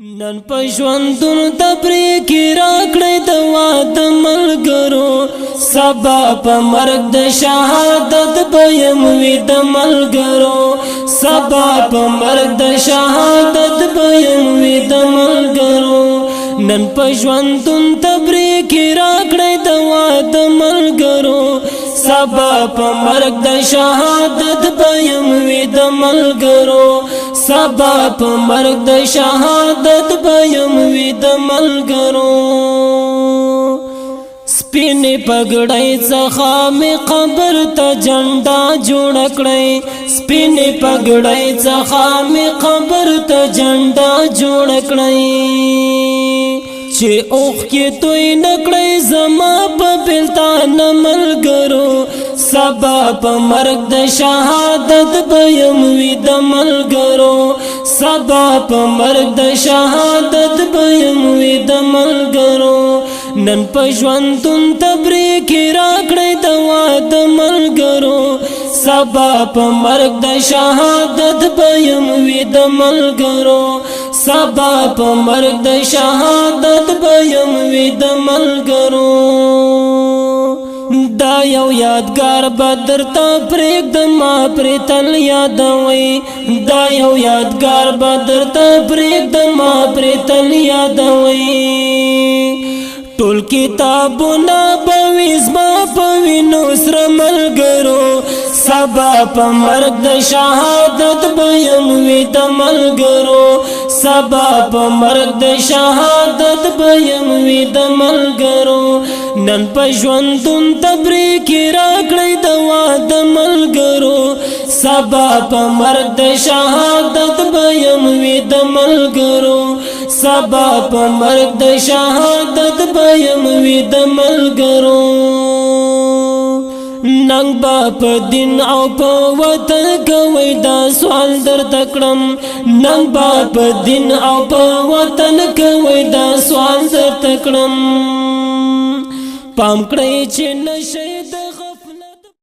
نن پښوندون تبرې کې راکړې د واده ملګرو سبا په مرګ د شهادت بیم وي د ملګرو سبا په مرګ د شهادت بیم وي د ملګرو نن پښوندون تبرې کې راکړې د واده ملګرو سبا په مرګ د شهادت بیم وي د ملګرو سبا په مرګ د شهادت بیم وي د ملګرو سپینې پګړۍ څخه مې قبر ته جنډا جوړ کړې سپینې پګړۍ څخه مې قبر ته جنډا جوړ کړې چې اوخ کې توی نکړې زما په بلتان ملګرو سبا په مرګ د شهادت بیم وي د ملګرو سبا په مرګ د شهادت بیم وي د ملګرو نن پښوندون تبرې کې راکړې د واده ملګرو سبا په مرګ د شهادت بیم وي د ملګرو سبا په مرګ د شهادت بیم وي د ملګرو دا یو یادګار بدر ته پرېږدم ما پرې تل یادوي دا یو یادګار بدر ته پرېږدم ما پرې تل یادوي ټول کتابونه به وي زما په وینو سره ملګرو سبا په مرګ د شهادت بیم وي د ملګرو سبا په مرګ د شهادت بیم وي د ملګرو نن پښوندون تبرې کې راکړې د واده ملګرو سبا په مرګ د شهادت بیم وي د ملګرو سبا په مرګ د شهادت بیم وي د ملګرو ننګ با په دین او په وطن کوي دا سوال در تکړم ننګ با په دین او په وطن کوي دا سوال در تکړم پام کړئ چې نشي